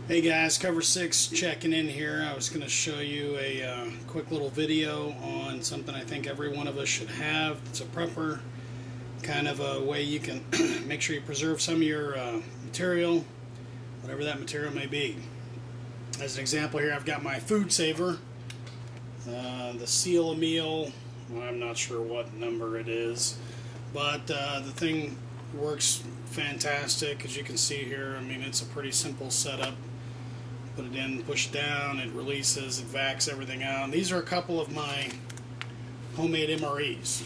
Hey guys, cover 6 checking in here. I was going to show you a quick little video on something I think every one of us should have. It's a prepper, kind of a way you can make sure you preserve some of your material, whatever that material may be. As an example here, I've got my FoodSaver, the seal a meal. Well, I'm not sure what number it is, but the thing works fantastic. As you can see here, I mean, it's a pretty simple setup. Put it in, push down, it releases, it vacs everything out. And these are a couple of my homemade M.R.Es.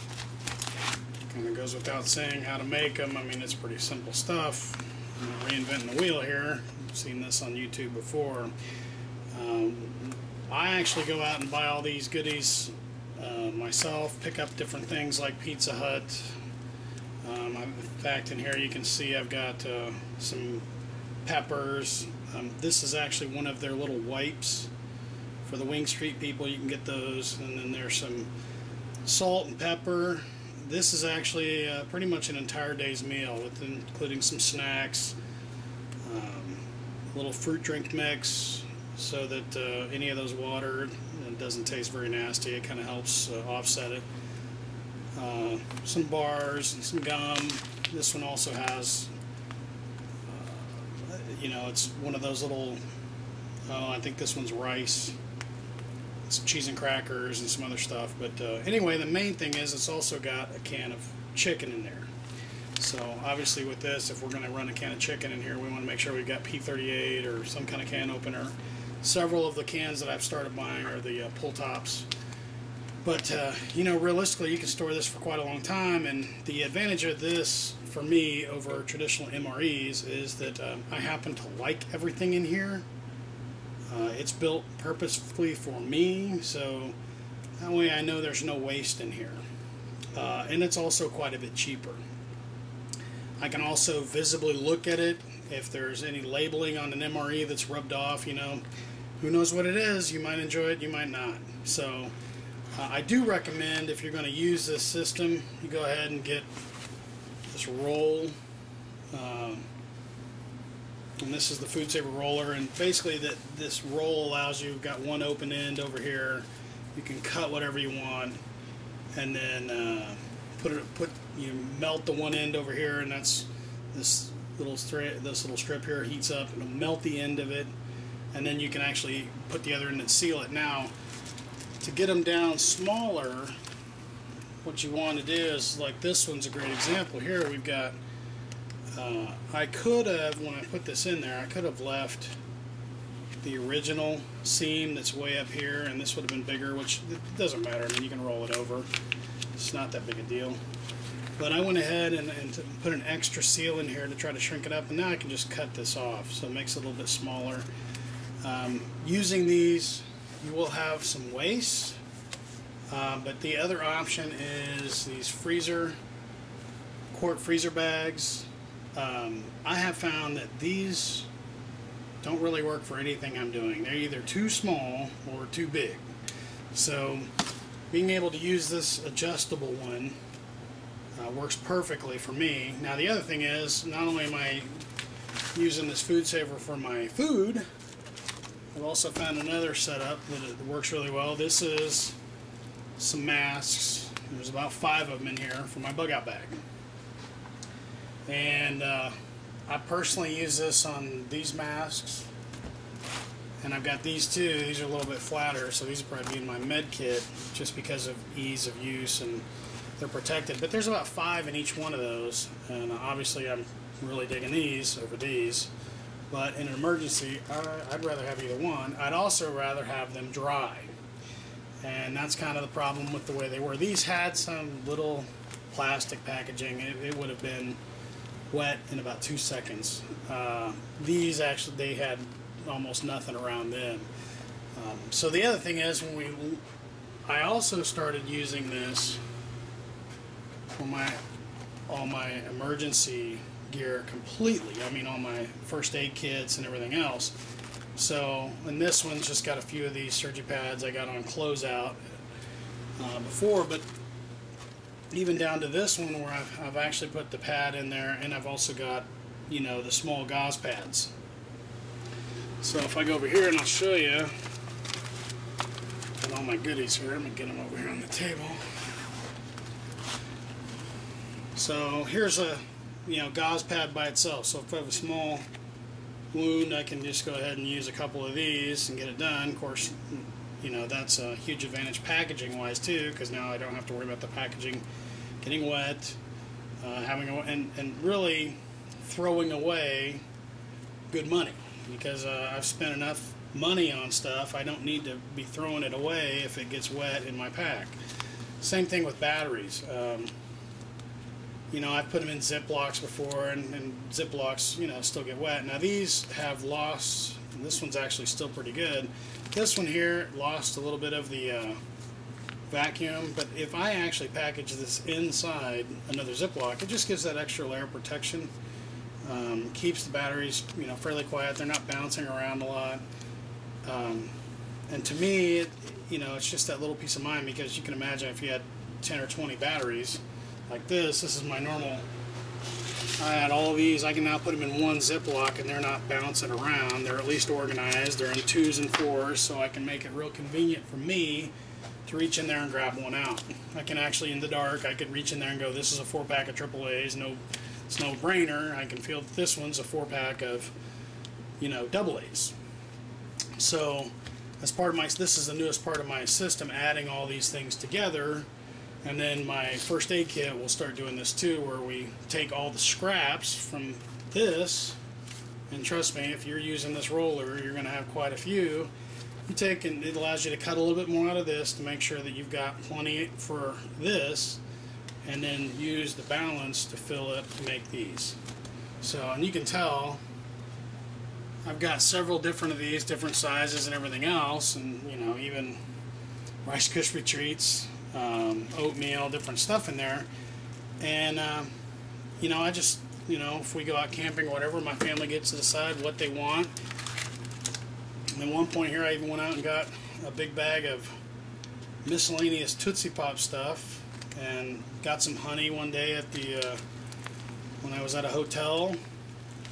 Kind of goes without saying how to make them. I mean, it's pretty simple stuff. I'm not reinventing the wheel here. I've seen this on YouTube before. I actually go out and buy all these goodies myself, pick up different things like Pizza Hut. In fact, in here you can see I've got some peppers. This is actually one of their little wipes for the Wing Street people. You can get those. And then there's some salt and pepper. This is actually pretty much an entire day's meal, with including some snacks, a little fruit drink mix, so that any of those water doesn't taste very nasty. It kind of helps offset it. Some bars and some gum. This one also has, you know, it's one of those little, I think this one's rice, some cheese and crackers and some other stuff. But anyway, the main thing is it's also got a can of chicken in there. So obviously with this, if we're going to run a can of chicken in here, we want to make sure we've got P38 or some kind of can opener. Several of the cans that I've started buying are the pull tops. But, you know, realistically, you can store this for quite a long time, and the advantage of this, for me, over traditional M.R.Es, is that I happen to like everything in here. It's built purposefully for me, so that way I know there's no waste in here. And it's also quite a bit cheaper. I can also visibly look at it. If there's any labeling on an M.R.E that's rubbed off, you know, who knows what it is. You might enjoy it, you might not. So I do recommend, if you're going to use this system, you go ahead and get this roll. And this is the FoodSaver roller. And basically this roll allows you, got one open end over here. You can cut whatever you want. And then you melt the one end over here, and that's this little strip here heats up, and it'll melt the end of it. And then you can actually put the other end and seal it. Now, to get them down smaller, what you want to do is, like this one's a great example. Here we've got, I could have, when I put this in there, I could have left the original seam that's way up here, and this would have been bigger, which it doesn't matter. I mean, you can roll it over. It's not that big a deal. But I went ahead and put an extra seal in here to try to shrink it up, and now I can just cut this off, so it makes it a little bit smaller. Using these, you will have some waste, but the other option is these quart freezer bags. I have found that these don't really work for anything I'm doing. They're either too small or too big. So being able to use this adjustable one works perfectly for me. Now the other thing is, not only am I using this FoodSaver for my food, I've also found another setup that works really well. This is some masks. There's about 5 of them in here for my bug out bag. And I personally use this on these masks. And I've got these too. These are a little bit flatter, so these will probably be in my med kit just because of ease of use, and they're protected. But there's about 5 in each one of those, and obviously I'm really digging these over these. But in an emergency, I'd rather have either one. I'd also rather have them dry. And that's kind of the problem with the way they were. These had some little plastic packaging. It would have been wet in about 2 seconds. These actually, they had almost nothing around them. So the other thing is, I also started using this for all my emergency gear completely. I mean, all my first aid kits and everything else. So, and this one's just got a few of these SurgiPads I got on closeout before, but even down to this one where I've actually put the pad in there, and I've also got, you know, the small gauze pads. So if I go over here and I'll show you all my goodies here. Let me get them over here on the table. So here's a gauze pad by itself. So if I have a small wound, I can just go ahead and use a couple of these and get it done. Of course, that's a huge advantage packaging wise too, because now I don't have to worry about the packaging getting wet, and really throwing away good money, because I've spent enough money on stuff. I don't need to be throwing it away if it gets wet in my pack. Same thing with batteries. I've put them in Ziplocs before, and Ziplocs, still get wet. Now these have lost, and this one's actually still pretty good. This one here lost a little bit of the vacuum, but if I actually package this inside another Ziploc, it just gives that extra layer of protection. Keeps the batteries, fairly quiet. They're not bouncing around a lot. And to me, it's just that little peace of mind, because you can imagine if you had 10 or 20 batteries like this is my normal. I had all of these. I can now put them in one Ziploc, and they're not bouncing around. They're at least organized. They're in 2s and 4s, so I can make it real convenient for me to reach in there and grab one out. I can actually, in the dark, I could reach in there and go, this is a 4-pack of AAAs. It's no brainer. I can feel that this one's a 4-pack of, AA's. So, as part of this is the newest part of my system, adding all these things together. And then my first aid kit will start doing this too, where we take all the scraps from this, and trust me, if you're using this roller, you're going to have quite a few. You take, and it allows you to cut a little bit more out of this to make sure that you've got plenty for this, and then use the balance to fill it to make these. So, and you can tell I've got several different of these, different sizes and everything else, and even Rice Krispie treats, oatmeal, different stuff in there. And I just, if we go out camping or whatever, my family gets to decide what they want. And at one point here, I even went out and got a big bag of miscellaneous Tootsie Pop stuff, and got some honey one day at the when I was at a hotel.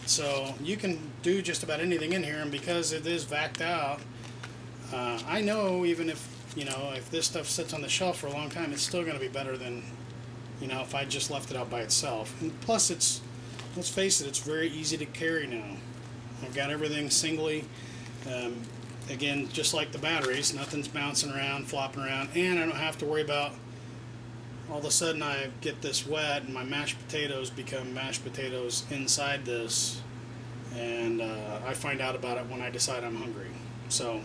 So you can do just about anything in here, and because it is vacked out, I know even if if this stuff sits on the shelf for a long time, it's still going to be better than if I just left it out by itself. And plus, let's face it, it's very easy to carry now. I've got everything singly. Again, just like the batteries, nothing's bouncing around, flopping around, and I don't have to worry about all of a sudden I get this wet and my mashed potatoes become mashed potatoes inside this, and I find out about it when I decide I'm hungry. So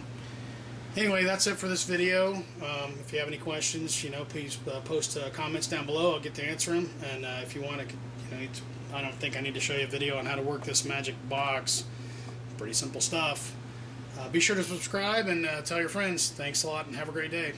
anyway, that's it for this video. If you have any questions, please post comments down below. I'll get to answer them. And if you want to, I don't think I need to show you a video on how to work this magic box. Pretty simple stuff. Be sure to subscribe and tell your friends. Thanks a lot, and have a great day.